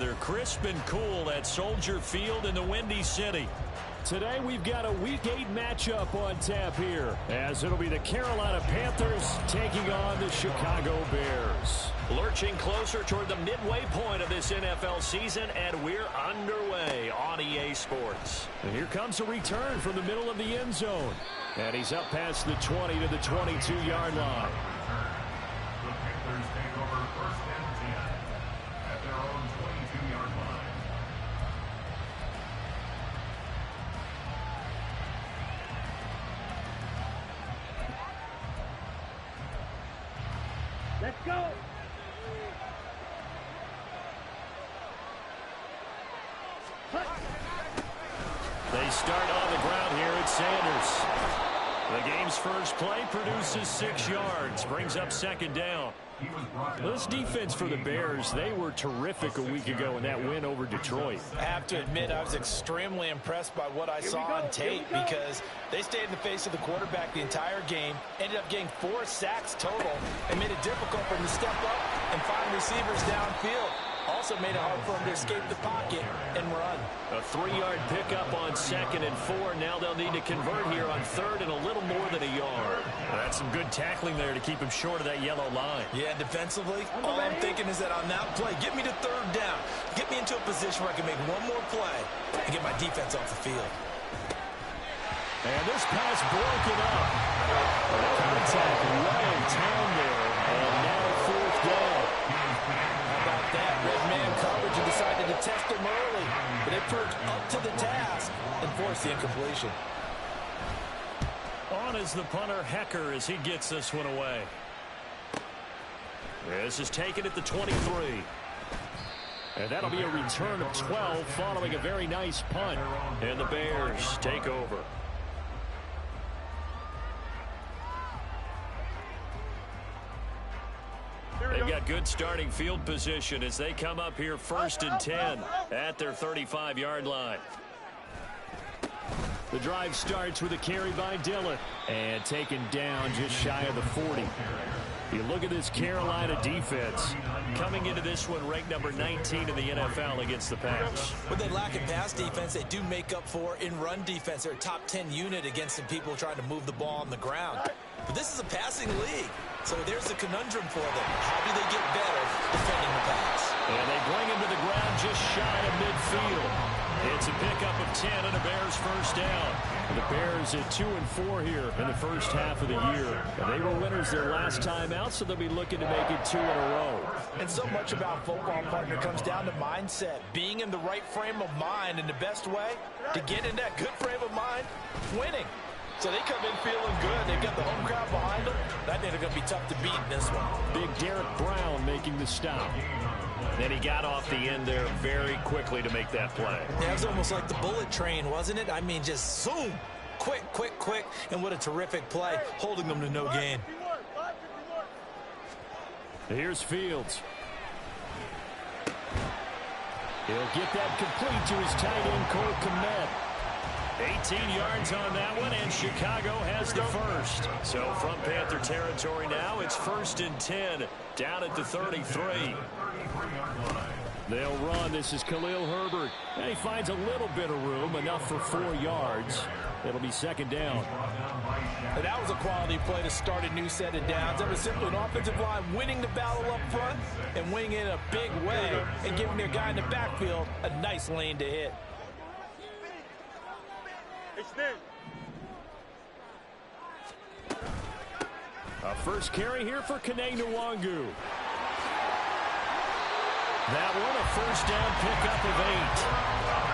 weather. Crisp and cool at Soldier Field in the Windy City. Today we've got a Week 8 matchup on tap here, as it'll be the Carolina Panthers taking on the Chicago Bears. Lurching closer toward the midway point of this NFL season, and we're underway on EA Sports. And here comes a return from the middle of the end zone. And he's up past the 20 to the 22-yard line. The Panthers take over first and 10 at their own 22-yard line. Let's go. They start on the ground here at Sanders. The game's first play produces 6 yards, brings up second down. This defense for the Bears, they were terrific a week ago in that win over Detroit. I have to admit, I was extremely impressed by what I saw on tape because they stayed in the face of the quarterback the entire game, ended up getting 4 sacks total, and made it difficult for him to step up and find receivers downfield. Also made it hard for him to escape the pocket and run. A 3-yard pickup on 2nd and 4. Now they'll need to convert here on 3rd and a little more than a yard. That's some good tackling there to keep him short of that yellow line. Yeah, defensively, all I'm thinking is that on that play, get me to 3rd down. Get me into a position where I can make one more play and get my defense off the field. And this pass broken up. Contact way down there. And now 4th down. How about that? Red man coverage and decided to test him early. But they perked up to the task and forced the incompletion. On is the punter, Hecker, as he gets this one away. This is taken at the 23. And that'll be a return of 12 following a very nice punt. And the Bears take over. They've got good starting field position as they come up here 1st and 10 at their 35-yard line. The drive starts with a carry by Dillon. And taken down just shy of the 40. You look at this Carolina defense. Coming into this one ranked number 19 in the NFL against the pass. What they lack in pass defense, they do make up for in run defense. They're a top 10 unit against some people trying to move the ball on the ground. But this is a passing league. So there's a conundrum for them. How do they get better defending the pass? And they bring him to the ground just shy of midfield. It's a pickup of 10 and a Bears first down. The Bears at 2-4 here in the first half of the year. And they were winners their last time out, so they'll be looking to make it 2 in a row. And so much about football, partner, comes down to mindset. Being in the right frame of mind, and the best way to get in that good frame of mind, winning. So they come in feeling good. They've got the home crowd behind them. I think they're going to be tough to beat in this one. Big Derek Brown making the stop. Then he got off the end there very quickly to make that play. Yeah, it was almost like the bullet train, wasn't it? I mean, just zoom. Quick, quick, quick. And what a terrific play, holding them to no gain. Here's Fields. He'll get that complete to his tight end, Cole Kmet. 18 yards on that one, and Chicago has the first. So from Panther territory now, it's 1st and 10 down at the 33. They'll run. This is Khalil Herbert. And he finds a little bit of room, enough for 4 yards. It'll be 2nd down. And that was a quality play to start a new set of downs. That was simply an offensive line winning the battle up front and winning it in a big way and giving their guy in the backfield a nice lane to hit. A first carry here for Kene Nwangu. That one, a first down pickup of 8.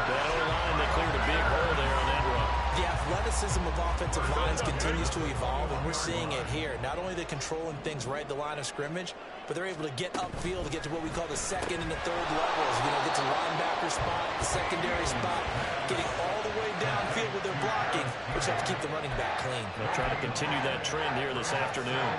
That O-line, they cleared a big hole there on that run. The athleticism of offensive lines continues to evolve, and we're seeing it here. Not only are they controlling things right at the line of scrimmage, but they're able to get upfield to get to what we call the 2nd and the 3rd levels. You know, get to linebacker spot, the secondary spot, getting all the way downfield with their blocking, which have to keep the running back clean. They'll try to continue that trend here this afternoon.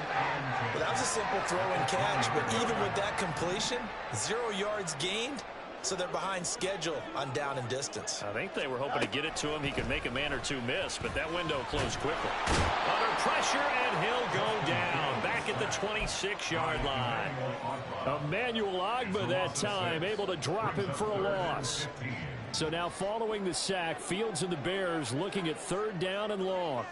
Well, that was a simple throw and catch, but even with that completion, 0 yards gained, so they're behind schedule on down and distance. I think they were hoping to get it to him. He could make a man or two miss, but that window closed quickly. Under pressure, and he'll go down back at the 26-yard line. Emmanuel Ogbah that time able to drop him for a loss. So now following the sack, Fields and the Bears looking at 3rd down and long.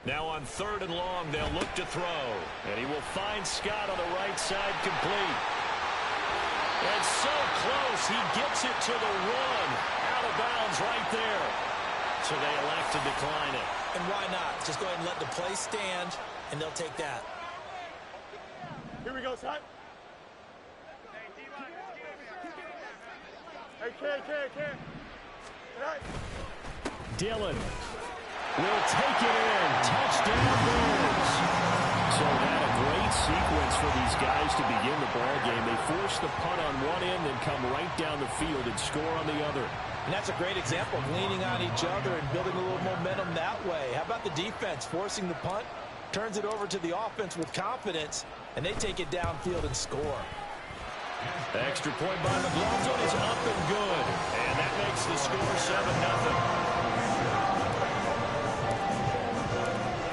Now on 3rd and long, they'll look to throw. And he will find Scott on the right side complete. And so close, he gets it to the 1. Out of bounds right there. So they elect to decline it. And why not? Just go ahead and let the play stand, and they'll take that. Here we go, Scott. Hey, Ken. All right. Dillon will take it in. Touchdown Bears. So that a great sequence for these guys to begin the ball game. They force the punt on one end, then come right down the field and score on the other. And that's a great example of leaning on each other and building a little momentum that way. How about the defense forcing the punt, turns it over to the offense with confidence, and they take it downfield and score. Extra point by McLaughlin is up and good. And that makes the score 7-0.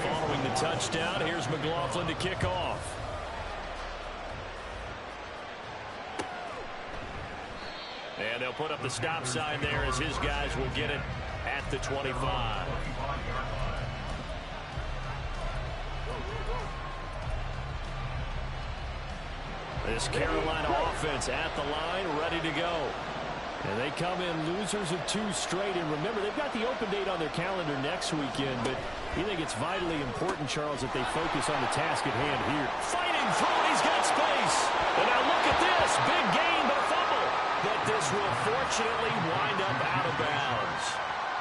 Following the touchdown, here's McLaughlin to kick off. And they'll put up the stop sign there as his guys will get it at the 25. This Carolina offense at the line, ready to go. And they come in losers of 2 straight. And remember, they've got the open date on their calendar next weekend, but you think it's vitally important, Charles, that they focus on the task at hand here. Fighting through it, he's got space. And now look at this, big gain, but a fumble. But this will fortunately wind up out of bounds.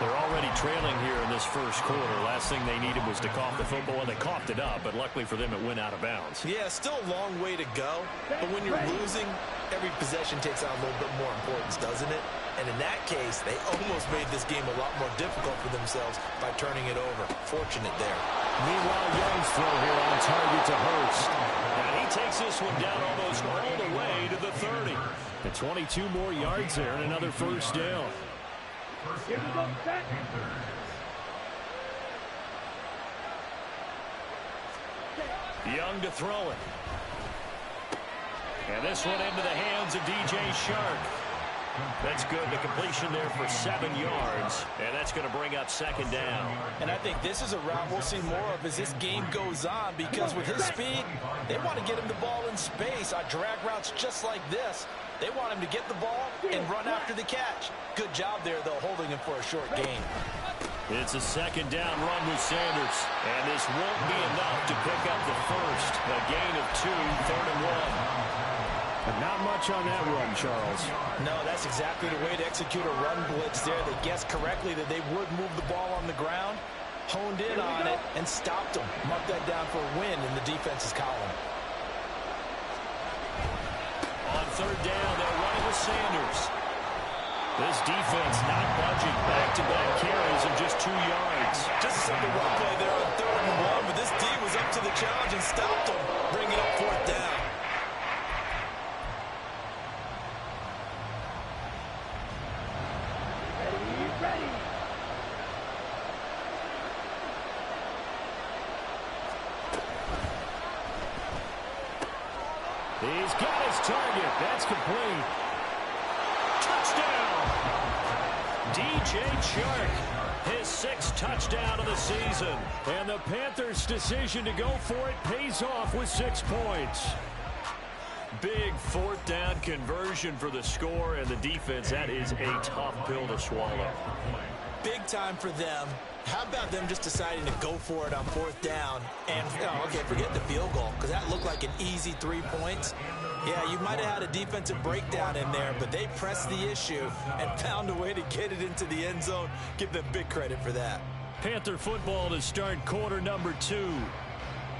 They're already trailing here in this first quarter. Last thing they needed was to cough the football, and they coughed it up, but luckily for them, it went out of bounds. Yeah, still a long way to go, but when you're losing, every possession takes on a little bit more importance, doesn't it? And in that case, they almost made this game a lot more difficult for themselves by turning it over. Fortunate there. Meanwhile, Young's throw here on target to Hurst. And he takes this one down almost all the way to the 30. And 22 more yards there and another first down. Young to throw it. And this one into the hands of DJ Shark. That's good. The completion there for 7 yards. And that's going to bring up 2nd down. And I think this is a route we'll see more of as this game goes on, because with his speed, they want to get him the ball in space on drag routes just like this. They want him to get the ball and run after the catch. Good job there, though, holding him for a short gain. It's a 2nd down run with Sanders. And this won't be enough to pick up the first. A gain of 2, 3rd and 1. But not much on that run, Charles. No, that's exactly the way to execute a run blitz there. They guessed correctly that they would move the ball on the ground, honed in on it, and stopped them. Mark that down for a win in the defense's column. On 3rd down, they're running with Sanders. This defense not budging. Back-to-back carries of just 2 yards. Just a simple run play there on 3rd and 1, but this D was up to the challenge and stopped them, bringing up 4th down. He's got his target. That's complete. Touchdown! DJ Chark, his 6th touchdown of the season. And the Panthers' decision to go for it pays off with 6 points. Big 4th down conversion for the score, and the defense, that is a tough pill to swallow. Big time for them. How about them just deciding to go for it on 4th down and, okay, forget the field goal, because that looked like an easy 3 points. Yeah, you might have had a defensive breakdown in there, but they pressed the issue and found a way to get it into the end zone. Give them big credit for that. Panther football to start quarter number 2,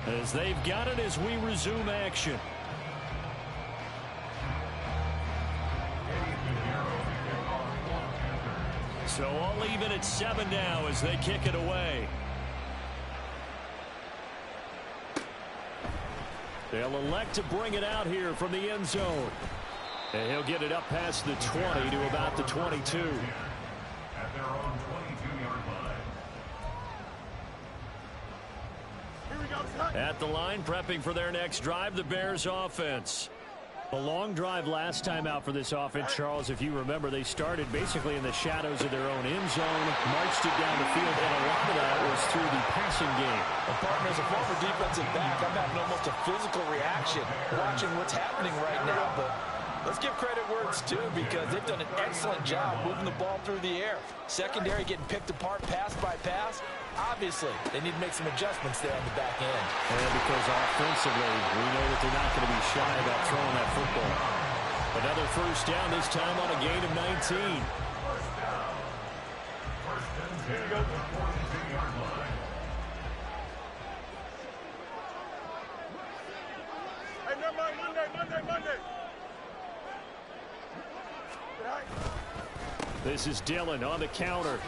as they've got it as we resume action. So only even at 7 now as they kick it away. They'll elect to bring it out here from the end zone. And he'll get it up past the 20 to about the 22. At their own 22-yard line. Here we go, son. At the line, prepping for their next drive, the Bears offense. A long drive last time out for this offense, Charles. If you remember, they started basically in the shadows of their own end zone, marched it down the field, and a lot of that was through the passing game. Partner, as a former defensive back, I'm having almost a physical reaction watching what's happening right now. But let's give credit where it's due, because they've done an excellent job moving the ball through the air. Secondary getting picked apart pass by pass. Obviously, they need to make some adjustments there on the back end. And because offensively, we know that they're not going to be shy about throwing that football. Another first down, this time on a gain of 19. First down. First and 10 at the 42-yard line. Hey, never mind. Monday. Right. This is Dillon on the counter.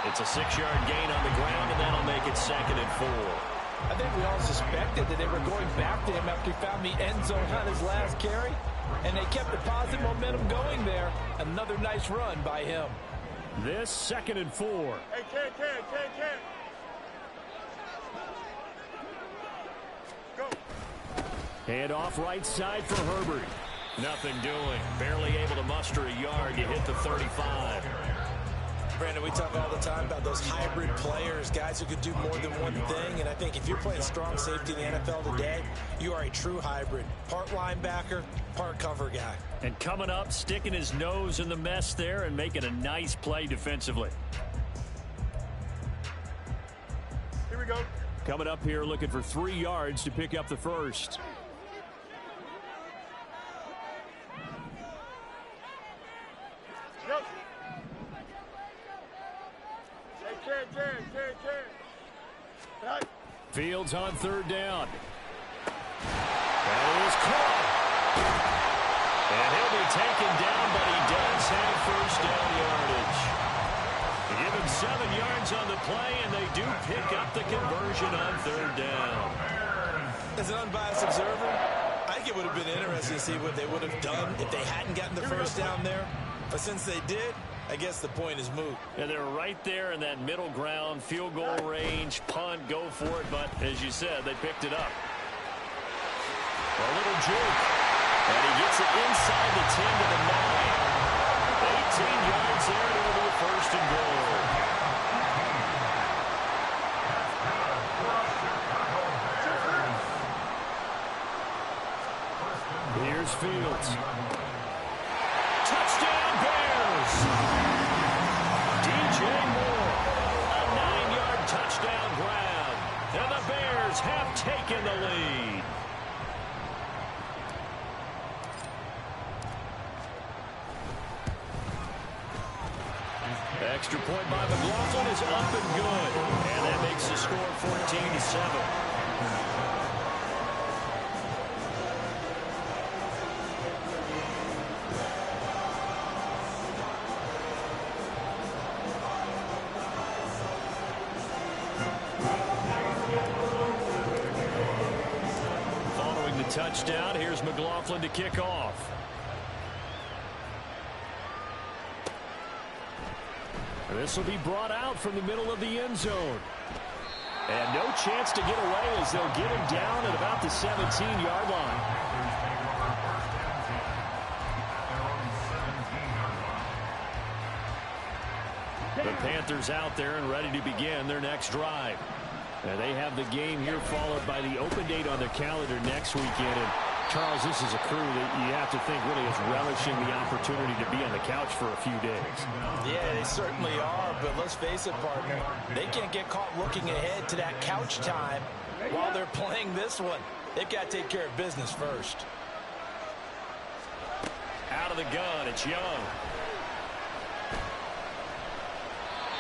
It's a 6-yard gain on the ground, and that'll make it 2nd and 4. I think we all suspected that they were going back to him after he found the end zone on his last carry, and they kept the positive momentum going there. Another nice run by him. This 2nd and 4. Hey, can. Go. Hand off right side for Herbert. Nothing doing. Barely able to muster a yard to hit the 35. Brandon, we talk all the time about those hybrid players, guys who could do more than one thing. And I think if you're playing strong safety in the NFL today, you are a true hybrid. Part linebacker, part cover guy. And coming up, sticking his nose in the mess there and making a nice play defensively. Here we go. Coming up here looking for 3 yards to pick up the first. Go. Hey, can. Right. Fields on 3rd down. That is caught. And he'll be taken down, but he does have first down yardage. They give him 7 yards on the play, and they do pick up the conversion on 3rd down. As an unbiased observer, I think it would have been interesting to see what they would have done if they hadn't gotten the first down there. But since they did, I guess the point is moot. And they're right there in that middle ground, field goal range, punt, go for it. But as you said, they picked it up. A little juke. And he gets it inside the 10 to the 9. 18 yards there, and it'll be a first and goal. Here's Fields. Touchdown, Bears! DJ Moore, a 9-yard touchdown grab. And the Bears have taken the lead. Extra point by McLaughlin is up and good. And that makes the score 14-7. Touchdown. Here's McLaughlin to kick off. This will be brought out from the middle of the end zone. And no chance to get away as they'll get him down at about the 17-yard line. The Panthers out there and ready to begin their next drive. And they have the game here followed by the open date on their calendar next weekend. And Charles, this is a crew that you have to think really is relishing the opportunity to be on the couch for a few days. Yeah, they certainly are. But let's face it, partner, they can't get caught looking ahead to that couch time while they're playing this one. They've got to take care of business first. Out of the gun, it's Young.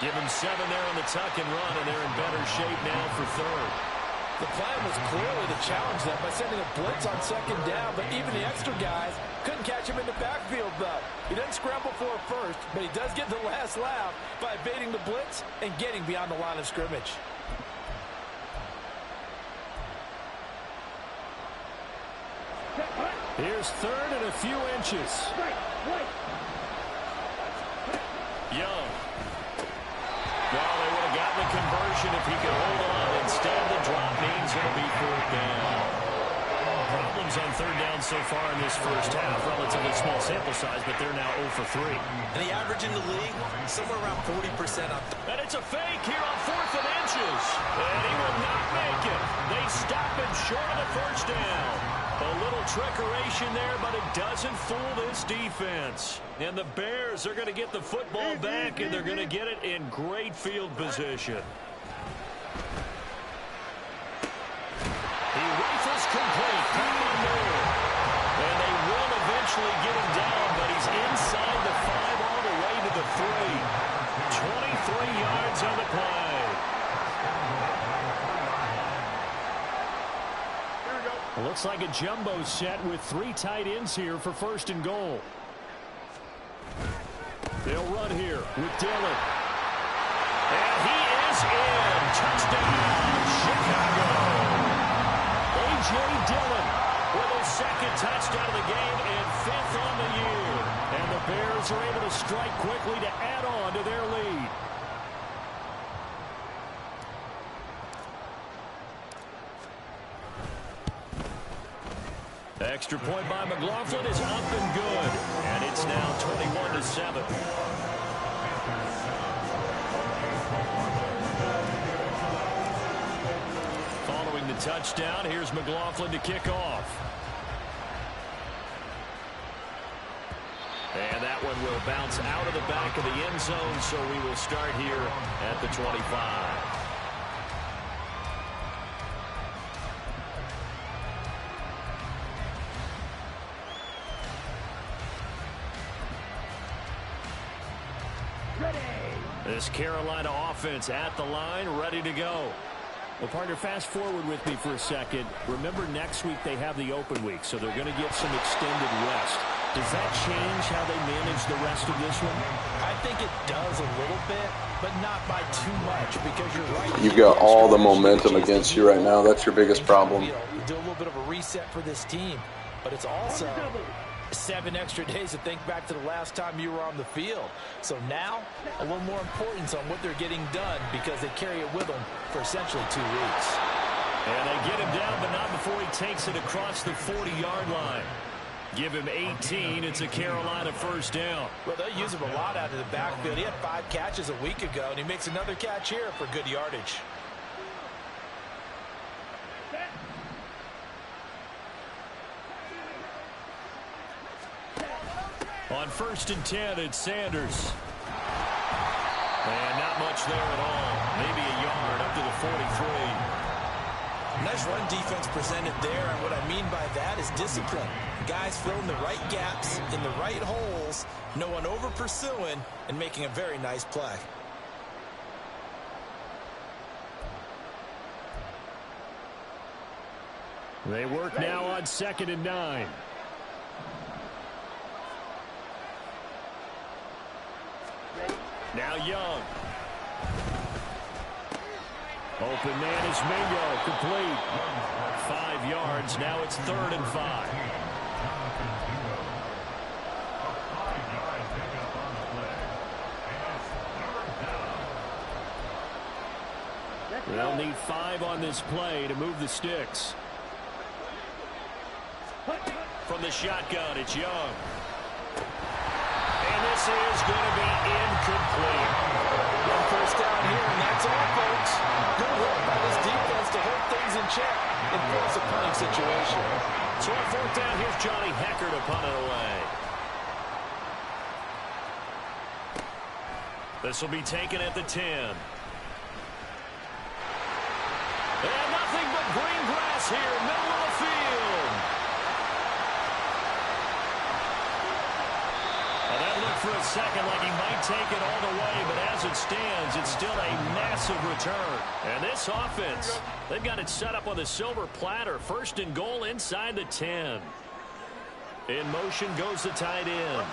Give him 7 there on the tuck and run, and they're in better shape now for 3rd. The plan was clearly to challenge them by sending a blitz on 2nd down, but even the extra guys Couldn't catch him in the backfield, though. He doesn't scramble for a first, but he does get the last laugh by evading the blitz and getting beyond the line of scrimmage. Here's third and a few inches. Young. Well, they would have gotten the conversion if he could hold on. Instead, the drop means it'll be fourth down. Problems on third down so far in this first half. Relatively small sample size, but they're now 0 for 3. And the average in the league, somewhere around 40% on. And it's a fake here on 4th and inches. And he will not make it. They stop him short of the first down. A little trickeration there, but it doesn't fool this defense. And the Bears are going to get the football back, and they're going to get it in great field position. He rifles complete. And they will eventually get him down, but he's inside the 5 all the way to the 3. 23 yards on the play. Looks like a jumbo set with 3 tight ends here for 1st and goal. They'll run here with Dillon. And he is in. Touchdown, Chicago. A.J. Dillon with his 2nd touchdown of the game and 5th on the year. And the Bears are able to strike quickly to add on to their lead. Extra point by McLaughlin is up and good. And it's now 21-7. Following the touchdown, here's McLaughlin to kick off. And that one will bounce out of the back of the end zone, so we will start here at the 25. This Carolina offense at the line, ready to go. Well, partner, fast forward with me for a second. Remember, next week they have the open week, so they're going to get some extended rest. Does that change how they manage the rest of this one? I think it does a little bit, but not by too much, because you're right. You've got all the momentum against you right now. That's your biggest problem. You do a little bit of a reset for this team, but it's also 7 extra days to think back to the last time you were on the field. So now, a little more importance on what they're getting done, because they carry it with them for essentially 2 weeks. And they get him down, but not before he takes it across the 40-yard line. Give him 18. It's a Carolina first down. Well, they'll use him a lot out of the backfield. He had 5 catches a week ago, and he makes another catch here for good yardage. On 1st and 10, it's Sanders. And not much there at all. Maybe a yard up to the 43. Nice run defense presented there, and what I mean by that is discipline. Guys filling the right gaps in the right holes, no one over pursuing, and making a very nice play. They work now on 2nd and 9. Now Young. Open man is Mingo, complete. 5 yards, now it's 3rd and 5. They'll need 5 on this play to move the sticks. From the shotgun, it's Young. And this is going to be incomplete. One first down here, and that's all, folks. Good work by this defense to hold things in check and force a punting situation. So on 4th down, here's Johnny Hecker to punt it away. This will be taken at the 10. And nothing but green grass here, middle of the field. Well, that looked for a second like he might take it all the way, but as it stands, it's still a massive return. And this offense, they've got it set up on the silver platter. 1st and goal inside the 10. In motion goes the tight end.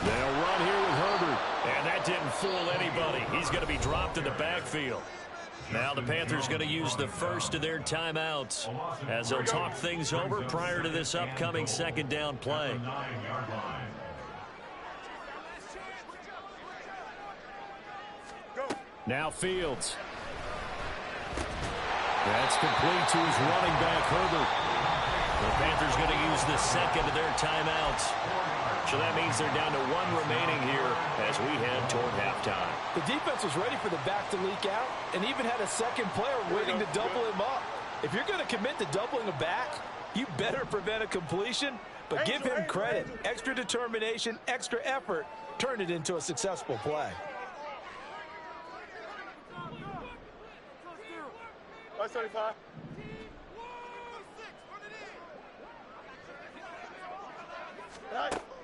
They'll run here with Herbert. And that didn't fool anybody. He's going to be dropped in the backfield. Now the Panthers going to use the first of their timeouts as they'll talk things over prior to this upcoming second down play. Now Fields. That's complete to his running back, Herbert. The Panthers going to use the second of their timeouts. So that means they're down to one remaining here as we head toward halftime. The defense was ready for the back to leak out and even had a second player waiting to double him up. If you're going to commit to doubling a back, you better prevent a completion, but give him credit. Extra determination, extra effort, turned it into a successful play. That's 35.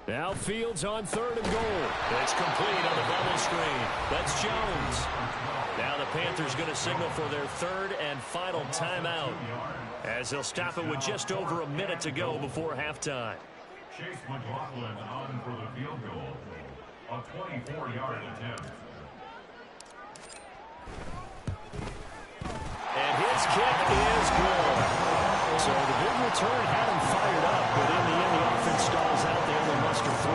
Now Fields on 3rd and goal. It's complete on the bubble screen. That's Jones. Now the Panthers going to signal for their third and final timeout as they'll stop it with just over a minute to go before halftime. Chase McLaughlin on for the field goal. A 24-yard attempt. And his kick is good. So the big return had him fired up, but in the end the offense stalls out. They only muster 3.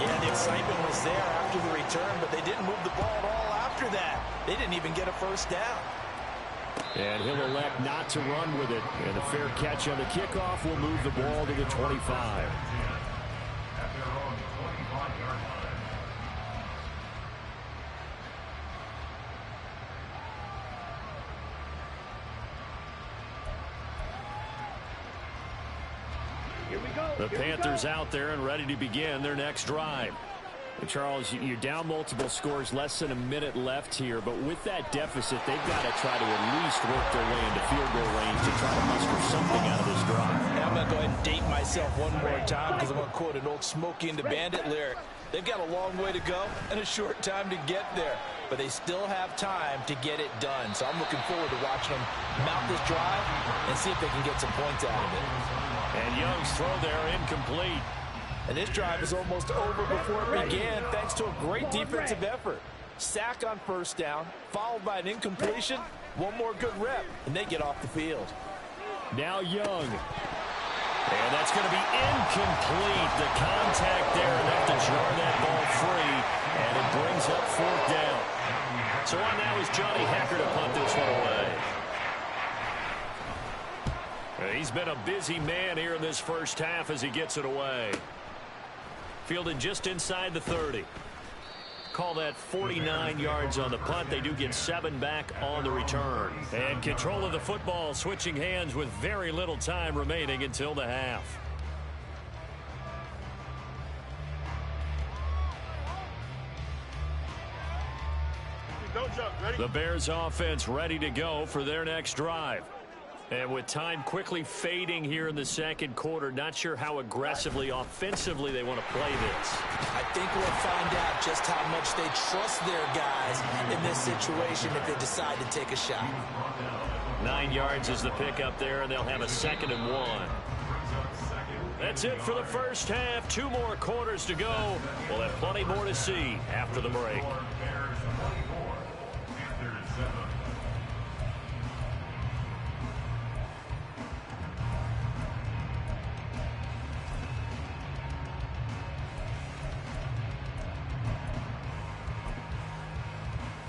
Yeah, the excitement was there after the return, but they didn't move the ball at all after that. They didn't even get a first down. And he'll elect not to run with it. And a fair catch on the kickoff will move the ball to the 25. At their own 25-yard line. The Panthers out there and ready to begin their next drive. And Charles, you're down multiple scores, less than a minute left here, but with that deficit, they've got to try to at least work their way into field goal range to try to muster something out of this drive. And I'm going to go ahead and date myself one more time because I'm going to quote an old Smokey and the Bandit lyric. They've got a long way to go and a short time to get there, but they still have time to get it done. So I'm looking forward to watching them mount this drive and see if they can get some points out of it. And Young's throw there incomplete. And this drive is almost over before it began thanks to a great defensive effort. Sack on first down, followed by an incompletion, one more good rep, and they get off the field. Now Young. And that's going to be incomplete. The contact there enough to jar that ball free, and it brings up 4th down. So on now is Johnny Hecker to punt this one away. He's been a busy man here in this first half as he gets it away. Fielded just inside the 30. Call that 49 yards on the punt. They do get 7 back on the return. And control of the football switching hands with very little time remaining until the half. Don't jump. Ready? The Bears offense ready to go for their next drive. And with time quickly fading here in the second quarter, not sure how aggressively, offensively they want to play this. I think we'll find out just how much they trust their guys in this situation if they decide to take a shot. 9 yards is the pickup there, and they'll have a 2nd and 1. That's it for the first half. 2 more quarters to go. We'll have plenty more to see after the break.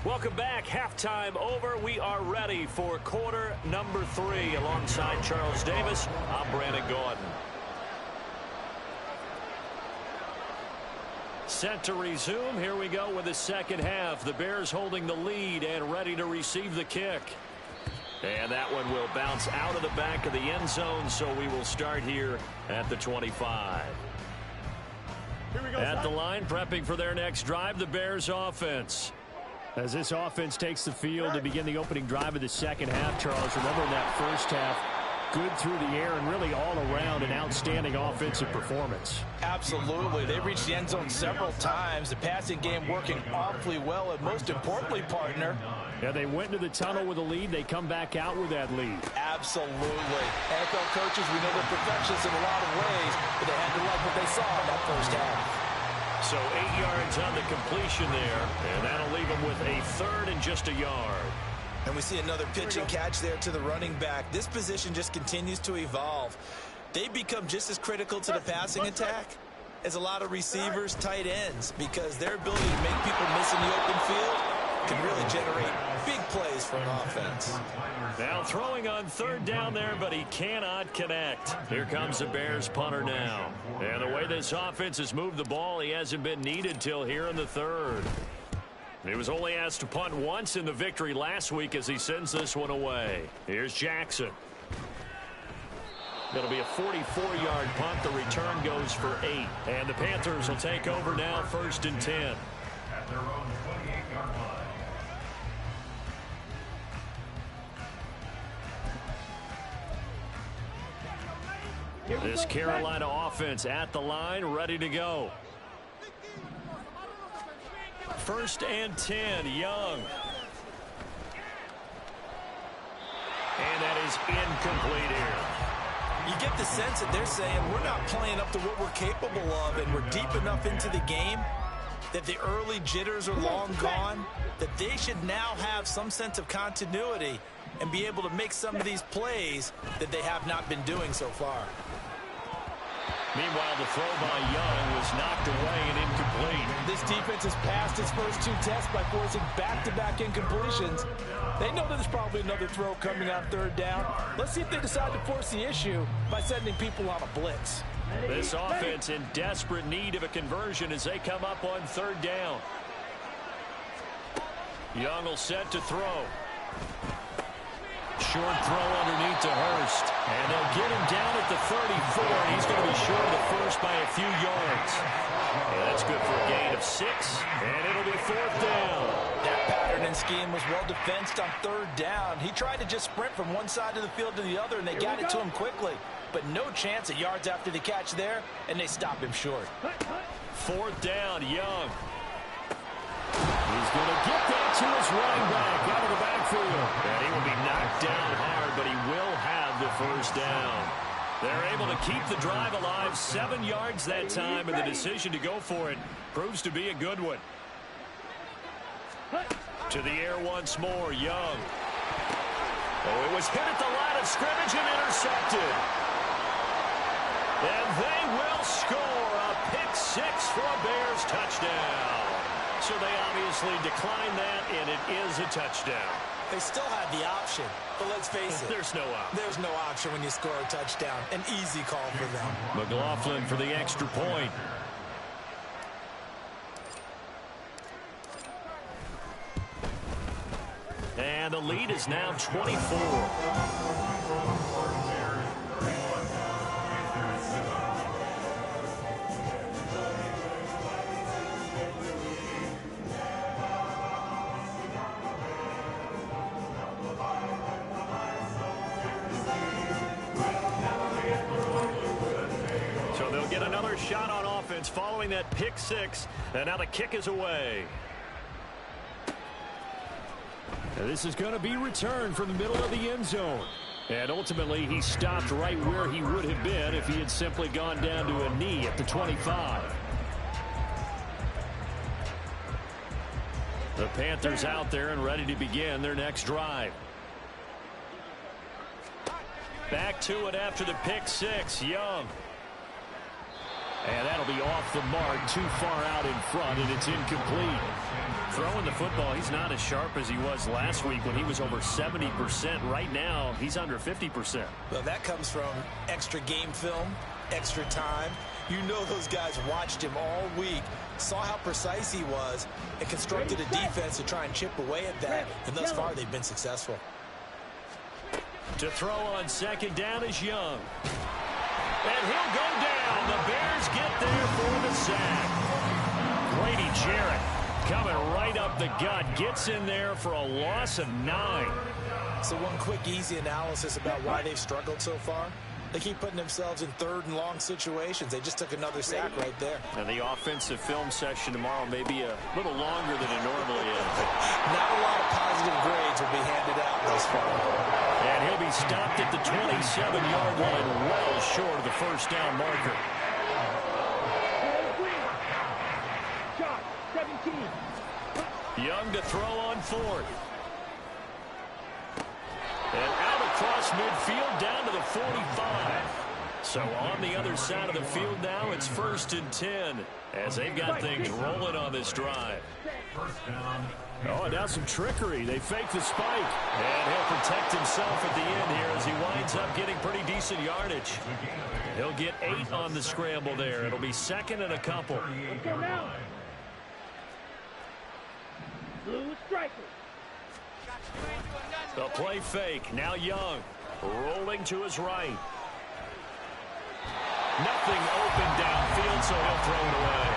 Welcome back. Halftime over. We are ready for quarter number 3. Alongside Charles Davis, I'm Brandon Gordon. Set to resume. Here we go with the second half. The Bears holding the lead and ready to receive the kick. And that one will bounce out of the back of the end zone, so we will start here at the 25. Here we go, at the line, prepping for their next drive, the Bears offense. As this offense takes the field to begin the opening drive of the second half, Charles, remember in that first half, good through the air and really all around an outstanding offensive performance. Absolutely. They reached the end zone several times. The passing game working awfully well, and most importantly, partner. Yeah, they went into the tunnel with a lead. They come back out with that lead. Absolutely. NFL coaches, we know they're perfectionists in a lot of ways, but they had to like what they saw in that first half. So 8 yards on the completion there, and that'll leave them with a third and just a yard. And we see another pitch and catch there to the running back. This position just continues to evolve. They become just as critical to the passing attack as a lot of receivers, tight ends, because their ability to make people miss in the open field can really generate big plays for an offense. Now throwing on third down there, but he cannot connect. Here comes the Bears punter now. And the way this offense has moved the ball, he hasn't been needed till here in the third. He was only asked to punt once in the victory last week as he sends this one away. Here's Jackson. It'll be a 44-yard punt. The return goes for 8. And the Panthers will take over now, 1st and 10. At their own 28-yard line. This Carolina offense at the line, ready to go. 1st and 10, Young. And that is incomplete here. You get the sense that they're saying we're not playing up to what we're capable of, and we're deep enough into the game that the early jitters are long gone, that they should now have some sense of continuity and be able to make some of these plays that they have not been doing so far. Meanwhile, the throw by Young was knocked away and incomplete. This defense has passed its first 2 tests by forcing back-to-back incompletions. They know there's probably another throw coming on 3rd down. Let's see if they decide to force the issue by sending people on a blitz. This offense in desperate need of a conversion as they come up on 3rd down. Young will set to throw. Short throw underneath to Hurst. And they'll get him down at the 34. And he's going to be short of the first by a few yards. And that's good for a gain of 6. And it'll be 4th down. That pattern and scheme was well defensed on 3rd down. He tried to just sprint from one side of the field to the other, and they got it to him quickly. But no chance of yards after the catch there, and they stop him short. 4th down, Young. He's going to get that to his running back out of the backfield. And he will be knocked down hard, but he will have the 1st down. They're able to keep the drive alive, 7 yards that time, and the decision to go for it proves to be a good one. To the air once more, Young. Oh, it was hit at the line of scrimmage and intercepted. And they will score a pick-6 for a Bears touchdown. So they obviously declined that, and it is a touchdown. They still had the option, but let's face it. There's no option. There's no option when you score a touchdown. An easy call for them. McLaughlin for the extra point. And the lead is now 24. Shot on offense following that pick-6, and now the kick is away. And this is going to be returned from the middle of the end zone. And ultimately, he stopped right where he would have been if he had simply gone down to a knee at the 25. The Panthers out there and ready to begin their next drive. Back to it after the pick-6, Young. And that'll be off the mark, too far out in front, and it's incomplete. Throwing the football, he's not as sharp as he was last week when he was over 70%. Right now, he's under 50%. Well, that comes from extra game film, extra time. You know those guys watched him all week, saw how precise he was, and constructed a defense to try and chip away at that. And thus far, they've been successful. To throw on 2nd down is Young. And he'll go down. The Bears get there for the sack. Grady Jarrett coming right up the gut. Gets in there for a loss of 9. So one quick, easy analysis about why they've struggled so far. They keep putting themselves in third and long situations. They just took another sack right there. And the offensive film session tomorrow may be a little longer than it normally is. Not a lot of positive grades will be handed out thus far. And he'll be stopped at the 27-yard line, well short of the first down marker. Young to throw on fourth. And out across midfield down to the 45. So on the other side of the field now, it's 1st and 10 as they've got things rolling on this drive. Oh, and now some trickery. They fake the spike. And he'll protect himself at the end here as he winds up getting pretty decent yardage. He'll get 8 on the scramble there. It'll be 2nd and a couple. Blue striker. The play fake. Now Young. Rolling to his right. Nothing open downfield, so he'll throw it away.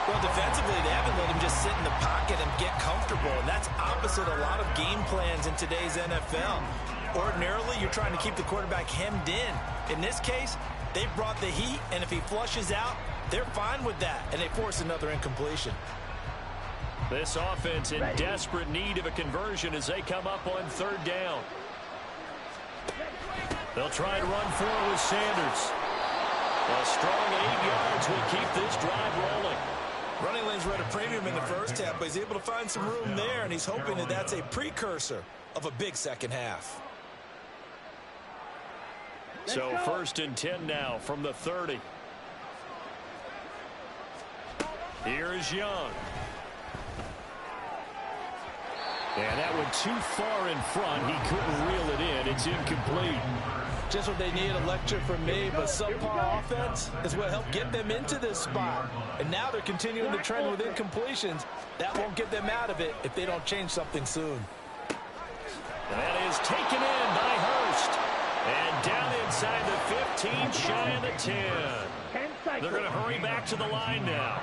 Well, defensively, they haven't let him just sit in the pocket and get comfortable, and that's opposite a lot of game plans in today's NFL. Ordinarily, you're trying to keep the quarterback hemmed in. In this case, they brought the heat, and if he flushes out, they're fine with that, and they force another incompletion. This offense in desperate need of a conversion as they come up on 3rd down. They'll try and run for it with Sanders. A strong 8 yards will keep this drive rolling. Running lanes were at a premium in the first half, but he's able to find some room there, and he's hoping that that's a precursor of a big second half. So 1st and 10 now from the 30. Here's Young. And that went too far in front. He couldn't reel it in. It's incomplete. Just what they need, a lecture from me, but subpar offense is what helped get them into this spot. And now they're continuing the trend with incompletions. That won't get them out of it if they don't change something soon. That is taken in by Hurst. And down inside the 15, shy of the 10. They're going to hurry back to the line now.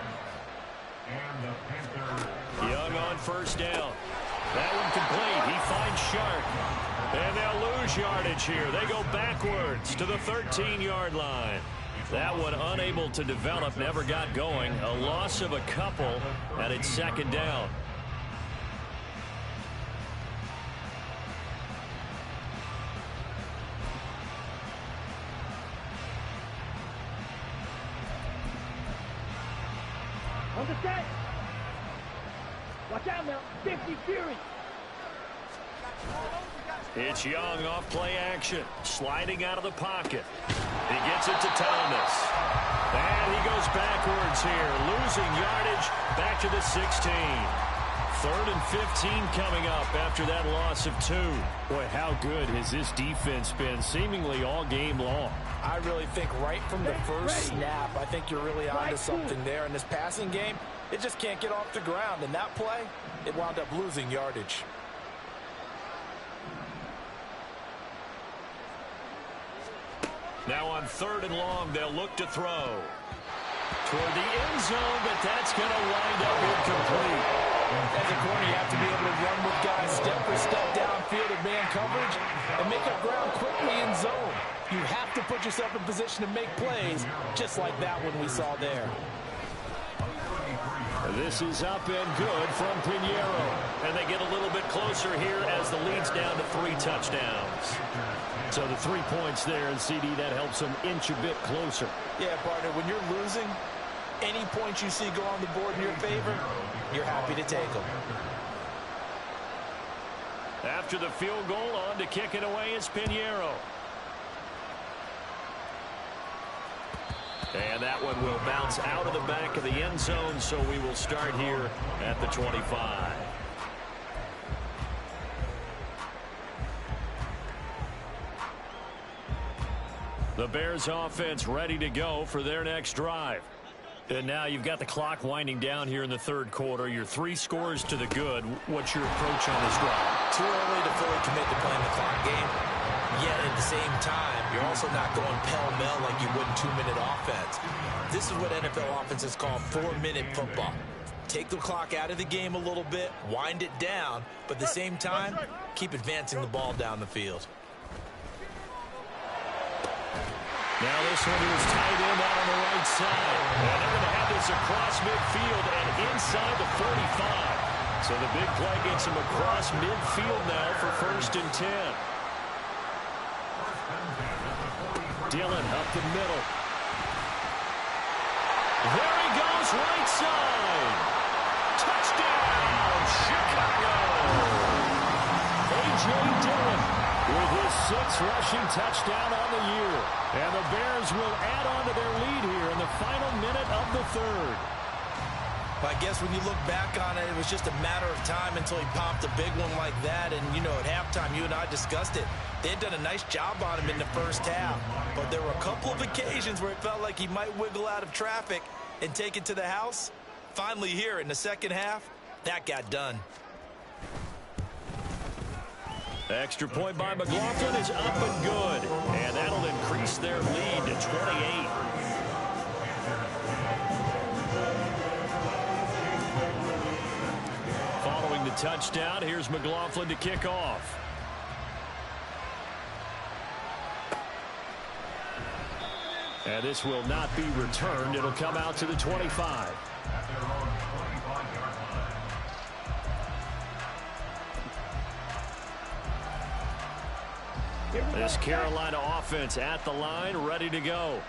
Young on 1st down. That one complete. He finds Sharp. And they'll lose yardage here. They go backwards to the 13-yard line. That one unable to develop, never got going. A loss of a couple, and it's 2nd down. On the set. Watch out now. 50 Fury. It's Young off play action. Sliding out of the pocket. He gets it to Thomas. And he goes backwards here. Losing yardage back to the 16. 3rd and 15 coming up after that loss of 2. Boy, how good has this defense been seemingly all game long? I really think right from the first snap, I think you're really onto something there. In this passing game, it just can't get off the ground. And that play, it wound up losing yardage. Now on 3rd and long, they'll look to throw. Toward the end zone, but that's going to wind up incomplete. As a corner, you have to be able to run with guys step for step downfield in man coverage and make up ground quickly in zone. You have to put yourself in position to make plays, just like that one we saw there. This is up and good from Pinheiro. And they get a little bit closer here as the lead's down to 3 touchdowns. So the 3 points there, and CD, that helps them inch a bit closer. Yeah, partner, when you're losing, any points you see go on the board in your favor, you're happy to take them. After the field goal, on to kick it away is Pinheiro. And that one will bounce out of the back of the end zone, so we will start here at the 25. The Bears offense ready to go for their next drive. And now you've got the clock winding down here in the 3rd quarter. Your 3 scores to the good. What's your approach on this drive? Too early to fully commit to playing the clock game. Yet at the same time, you're also not going pell-mell like you would in 2-minute offense. This is what NFL offenses call 4-minute football. take the clock out of the game a little bit, wind it down, but at the same time, keep advancing the ball down the field. Now this one is tight end out on the right side. And they're going to have this across midfield and inside the 45. So the big play gets him across midfield now for 1st and 10. Dillon up the middle. There he goes, right side. Touchdown, Chicago. A.J. Dillon with his 6th rushing touchdown on the year. And the Bears will add on to their lead here in the final minute of the 3rd. I guess when you look back on it, it was just a matter of time until he popped a big one like that. And, you know, at halftime, you and I discussed it. They had done a nice job on him in the first half. But there were a couple of occasions where it felt like he might wiggle out of traffic and take it to the house. Finally here in the second half, that got done. Extra point by McLaughlin is up and good. And that'll increase their lead to 28. Following the touchdown, here's McLaughlin to kick off. And this will not be returned. It'll come out to the 25. This Carolina offense at the line, ready to go.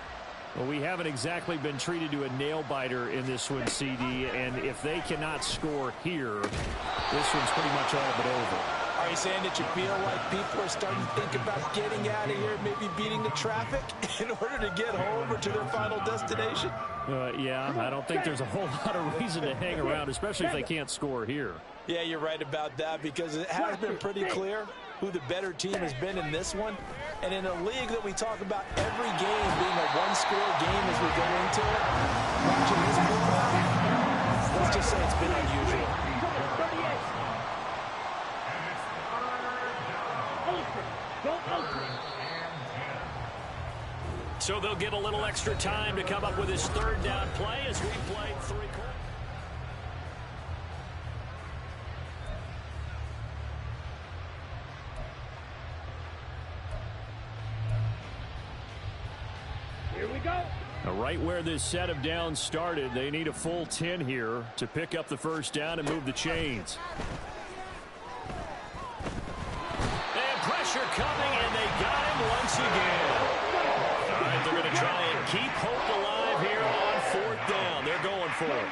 Well, we haven't exactly been treated to a nail-biter in this one, CD, and if they cannot score here, this one's pretty much all but over. Are you saying that you feel like people are starting to think about getting out of here, maybe beating the traffic in order to get home or to their final destination? Yeah, I don't think there's a whole lot of reason to hang around, especially if they can't score here. Yeah, you're right about that, because it has been pretty clear who the better team has been in this one. And in a league that we talk about every game being a one-score game as we go into it, watching this quarterback, let's just say it's been unusual. So they'll get a little extra time to come up with his 3rd down play as we play 3 quarters. Here we go. Right where this set of downs started, they need a full 10 here to pick up the 1st down and move the chains. And pressure coming, and they got him once again. All right, they're going to try and keep hope alive here on 4th down. They're going for it.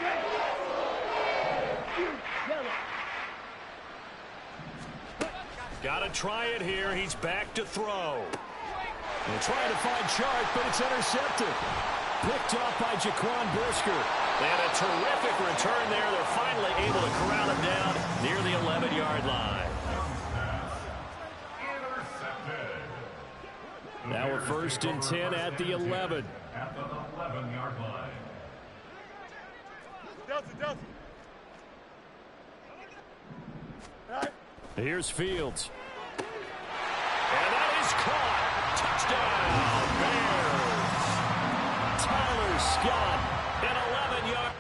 Got to try it here. He's back to throw. They're trying to find Chark, but it's intercepted. Picked off by Jaquan Brisker. They had a terrific return there. They're finally able to corral him down near the 11-yard line. Now we're 1st and 10 at the 11. At the 11-yard line. Delta. All right. Here's Fields. And that is caught. Touchdown, Bears. Tyler Scott, an 11-yard.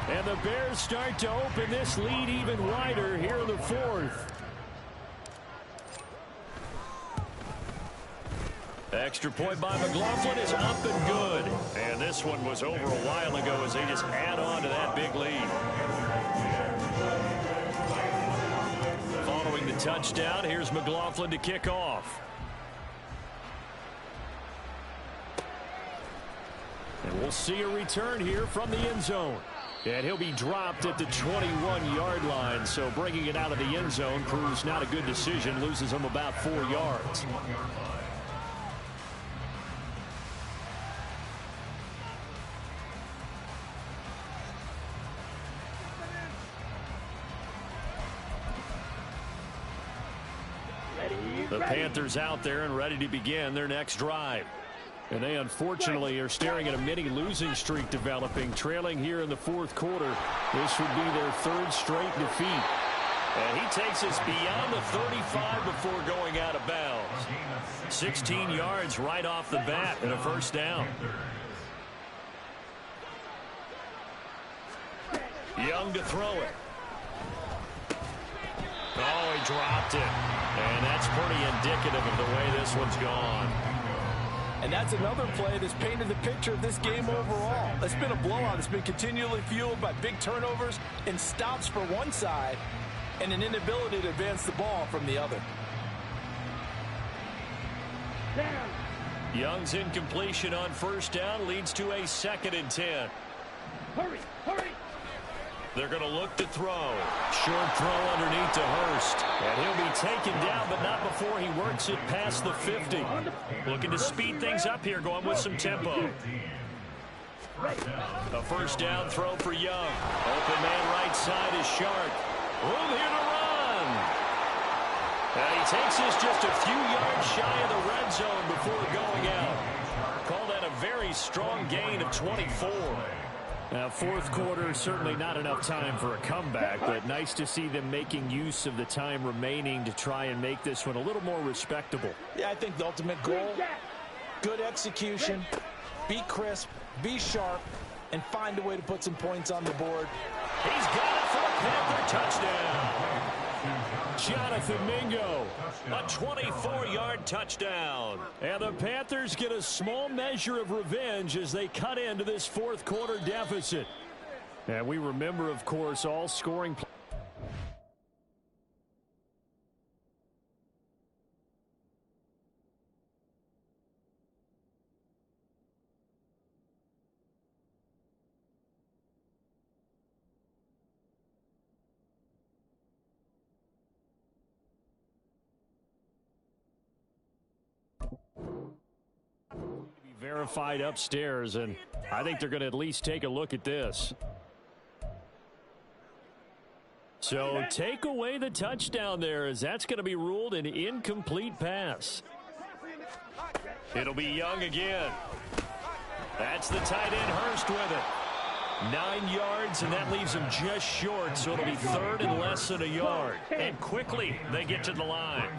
And the Bears start to open this lead even wider here in the 4th. Extra point by McLaughlin is up and good. And this one was over a while ago as they just add on to that big lead. Following the touchdown, here's McLaughlin to kick off. And we'll see a return here from the end zone. And he'll be dropped at the 21-yard line, so bringing it out of the end zone proves not a good decision, loses him about 4 yards. The Panthers out there and ready to begin their next drive. And they unfortunately are staring at a mini losing streak developing, trailing here in the fourth quarter. This would be their third straight defeat. And he takes us beyond the 35 before going out of bounds. 16 yards right off the bat and a first down. Young to throw it. Oh, he dropped it. And that's pretty indicative of the way this one's gone. And that's another play that's painted the picture of this game overall. It's been a blowout. It's been continually fueled by big turnovers and stops for one side and an inability to advance the ball from the other. Young's incompletion on first down leads to a 2nd and 10. Hurry, hurry. They're going to look to throw. Short throw underneath to Hurst. And he'll be taken down, but not before he works it past the 50. Looking to speed things up here, going with some tempo. A first down throw for Young. Open man right side is Sharp. Room here to run. And he takes this just a few yards shy of the red zone before going out. Call that a very strong gain of 24. Now, fourth quarter, certainly not enough time for a comeback, but nice to see them making use of the time remaining to try and make this one a little more respectable. Yeah, I think the ultimate goal, good execution, be crisp, be sharp, and find a way to put some points on the board. He's got it for a Panther touchdown. Jonathan Mingo. A 24-yard touchdown. And the Panthers get a small measure of revenge as they cut into this fourth quarter deficit. And we remember, of course, all scoring plays. Verified upstairs, and I think they're going to at least take a look at this. So take away the touchdown there, as that's going to be ruled an incomplete pass. It'll be Young again. That's the tight end Hurst with it. 9 yards, and that leaves him just short, so it'll be third and less than a yard. And quickly they get to the line.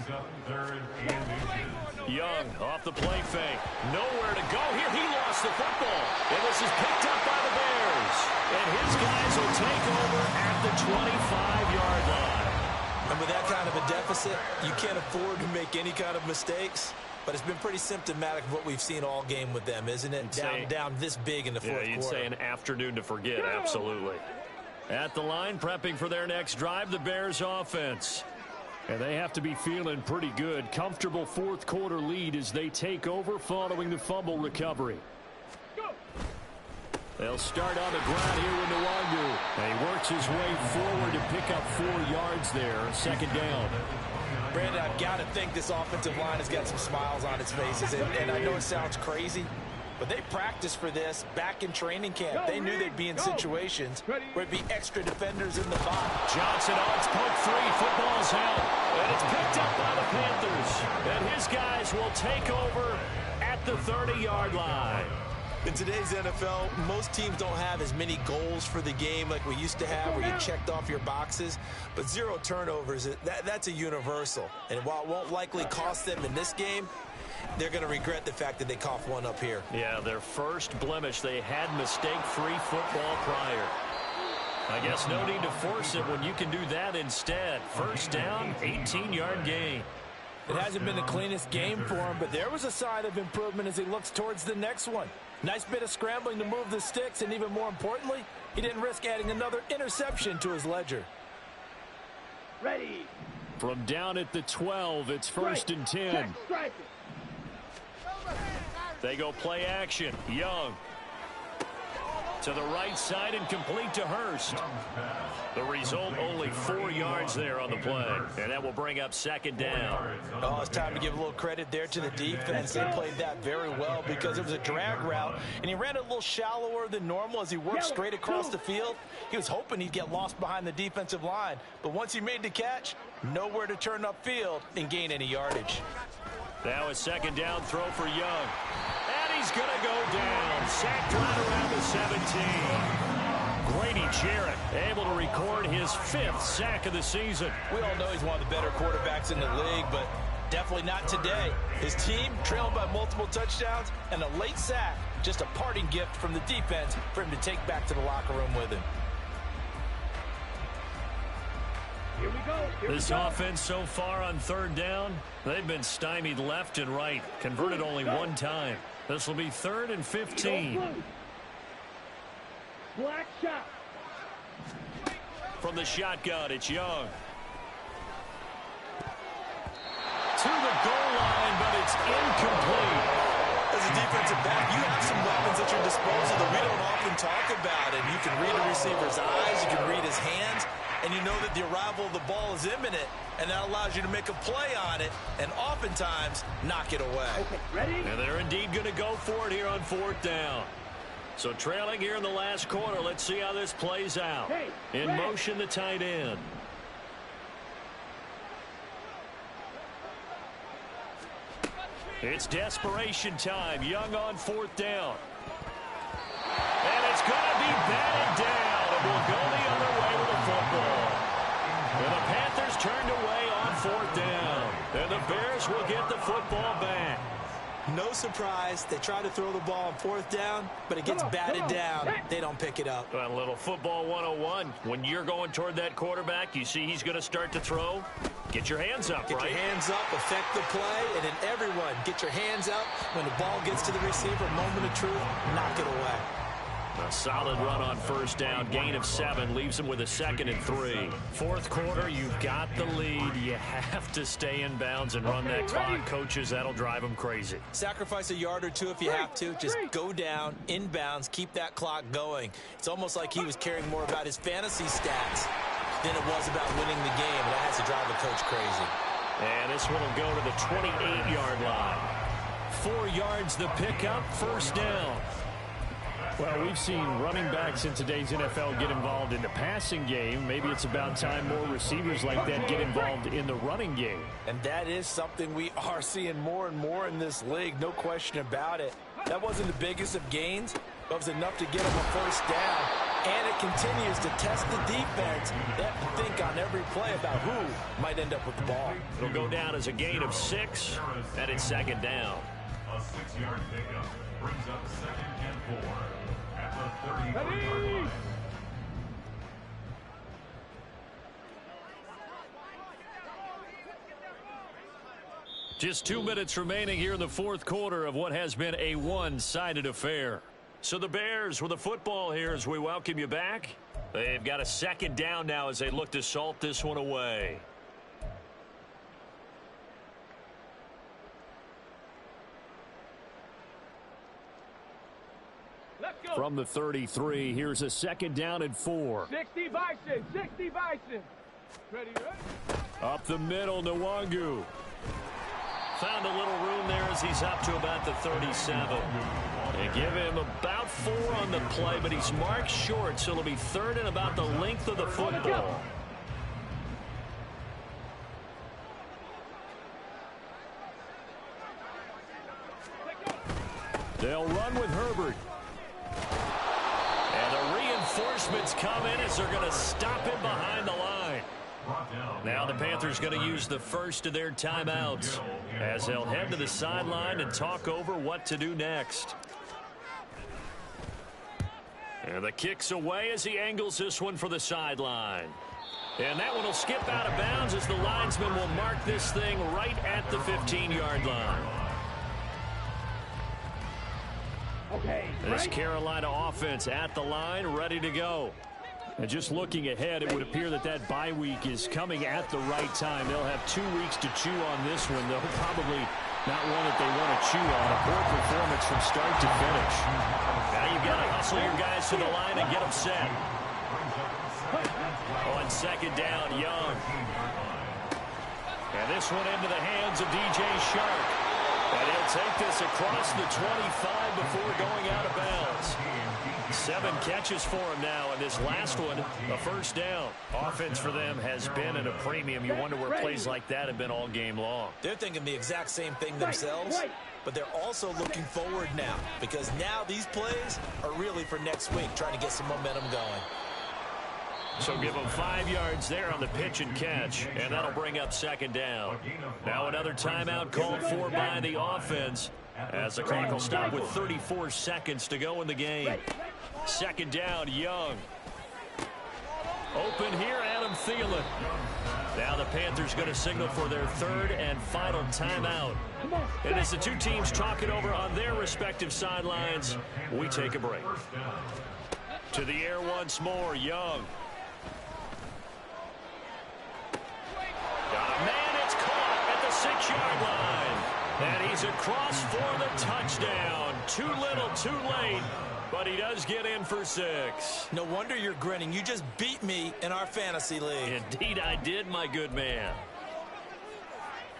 Young off the play fake. Nowhere to go here. He lost the football. And this is picked up by the Bears. And his guys will take over at the 25-yard line. And with that kind of a deficit, you can't afford to make any kind of mistakes. But it's been pretty symptomatic of what we've seen all game with them, isn't it? Down this big in the fourth quarter. Yeah, you'd say an afternoon to forget, absolutely. At the line, prepping for their next drive, the Bears offense. And they have to be feeling pretty good. Comfortable fourth quarter lead as they take over following the fumble recovery. They'll start on the ground here with Nwangu. And he works his way forward to pick up 4 yards there. 2nd down. Brandon, I've got to think this offensive line has got some smiles on its faces. And I know it sounds crazy, but they practiced for this back in training camp. They knew they'd be in situations where it'd be extra defenders in the box. Johnson on its poke free. Football's out. And it's picked up by the Panthers. And his guys will take over at the 30-yard line. In today's NFL, most teams don't have as many goals for the game like we used to have, where you checked off your boxes. But 0 turnovers, that's a universal. And while it won't likely cost them in this game, they're going to regret the fact that they coughed one up here. Yeah, their first blemish. They had mistake-free football prior. I guess no need to force it when you can do that instead. First down, 18-yard gain. It hasn't been the cleanest game for him, but there was a sign of improvement as he looks towards the next one. Nice bit of scrambling to move the sticks, and even more importantly, he didn't risk adding another interception to his ledger. Ready. From down at the 12, it's 1st and 10. They go play action. Young. To the right side and complete to Hurst. The result, only 4 yards there on the play. And that will bring up second down. Oh, it's time to give a little credit there to the defense. They played that very well because it was a drag route, and he ran it a little shallower than normal as he worked straight across the field. He was hoping he'd get lost behind the defensive line, but once he made the catch, nowhere to turn upfield and gain any yardage. Now a second down throw for Young. And he's going to go down. Sacked right around the 17. Grady Jarrett able to record his 5th sack of the season. We all know he's one of the better quarterbacks in the league, but definitely not today. His team trailing by multiple touchdowns and a late sack. Just a parting gift from the defense for him to take back to the locker room with him. Here we go. This offense so far on third down, they've been stymied left and right. Converted only one time. This will be 3rd and 15. Black shot. From the shotgun, it's Young. To the goal line, but it's incomplete. As a defensive back, you have some weapons at your disposal that we don't often talk about. And you can read a receiver's eyes, you can read his hands, and you know that the arrival of the ball is imminent, and that allows you to make a play on it and oftentimes knock it away. Okay, ready? And they're indeed going to go for it here on 4th down. So trailing here in the last quarter, let's see how this plays out. In motion, the tight end. It's desperation time. Young on 4th down. And it's going to be batted down. It will go the other way with the football. And the Panthers turned away on 4th down. And the Bears will get the football back. No surprise. They try to throw the ball on 4th down, but it gets batted down. They don't pick it up. A little football 101. When you're going toward that quarterback, you see he's going to start to throw. Get your hands up, Get right? your hands up, affect the play, and then everyone get your hands up. When the ball gets to the receiver, moment of truth, knock it away. A solid run on 1st down. Gain of 7 leaves him with a 2nd and 3. 4th quarter, you've got the lead. You have to stay in bounds and run that clock. Coaches, that'll drive them crazy. Sacrifice a yard or two if you have to. Just go down, in bounds, keep that clock going. It's almost like he was caring more about his fantasy stats than it was about winning the game. And that has to drive a coach crazy. And this one will go to the 28-yard line. 4 yards the pickup, 1st down. Well, we've seen running backs in today's NFL get involved in the passing game. Maybe it's about time more receivers like that get involved in the running game. And that is something we are seeing more and more in this league, no question about it. That wasn't the biggest of gains, but it was enough to get them a 1st down. And it continues to test the defense. They have to think on every play about who might end up with the ball. It'll go down as a gain of 6, and it's 2nd down. A 6-yard pickup brings up 2nd and 4 at the 34-yard line. Just 2 minutes remaining here in the 4th quarter of what has been a one-sided affair. So the Bears with the football here as we welcome you back. They've got a 2nd down now as they look to salt this one away. Let's go. From the 33, here's a 2nd down and 4. 60 Bison. 60 Bison. Ready, ready? Up the middle, Nwangu. Found a little room there as he's up to about the 37. They give him about 4 on the play, but he's marked short, so it'll be 3rd and about the length of the football. They'll run with Herbert. And the reinforcements come in as they're going to stop him behind the line. Now the Panthers going to use the first of their timeouts as they'll head to the sideline and talk over what to do next. And the kick's away as he angles this one for the sideline. And that one will skip out of bounds as the linesman will mark this thing right at the 15-yard line. Okay. This Carolina offense at the line, ready to go. And just looking ahead, it would appear that that bye week is coming at the right time. They'll have 2 weeks to chew on this one. They'll probably Not one that they want to chew on. A poor performance from start to finish. Now you've got to hustle your guys to the line and get them set. On second down, Young. And this one into the hands of DJ Shark. And he'll take this across the 25 before going out of bounds. 7 catches for him now, and this last one, a first down. Offense for them has been at a premium. You wonder where plays like that have been all game long. They're thinking the exact same thing themselves, but they're also looking forward now, because now these plays are really for next week, trying to get some momentum going. So give them 5 yards there on the pitch and catch, and that'll bring up second down. Now another timeout called for by the offense as the clock will stop with 34 seconds to go in the game. Second down, Young. Open here, Adam Thielen. Now the Panthers going to signal for their third and final timeout. And as the two teams talk it over on their respective sidelines, we take a break. To the air once more, Young. Got a man, it's caught at the 6-yard line. And he's across for the touchdown. Too little, too late. But he does get in for 6. No wonder you're grinning. You just beat me in our fantasy league. Indeed I did, my good man.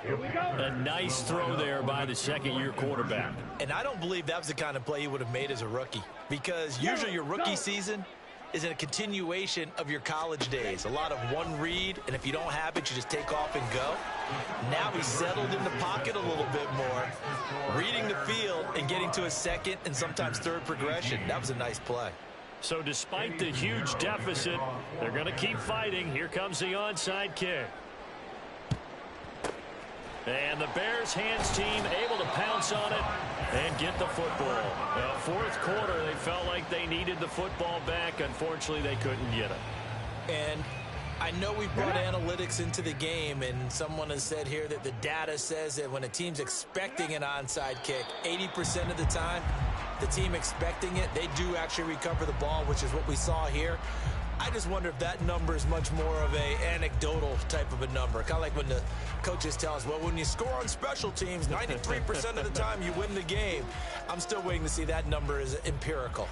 A nice throw there by the second-year quarterback. And I don't believe that was the kind of play he would have made as a rookie, because usually your rookie season is a continuation of your college days. A lot of one read, and if you don't have it, you just take off and go. Now he's settled in the pocket a little bit more, reading the field and getting to a second and sometimes third progression. That was a nice play. So despite the huge deficit, they're going to keep fighting. Here comes the onside kick. And the Bears hands team able to pounce on it and get the football. Now, fourth quarter, they felt like they needed the football back. Unfortunately, they couldn't get it. And I know we brought analytics into the game, and someone has said here that the data says that when a team's expecting an onside kick, 80% of the time, the team expecting it, they do actually recover the ball, which is what we saw here. I just wonder if that number is much more of a anecdotal type of a number. Kind of like when the coaches tell us, well, when you score on special teams, 93% of the time you win the game. I'm still waiting to see that number is empirical.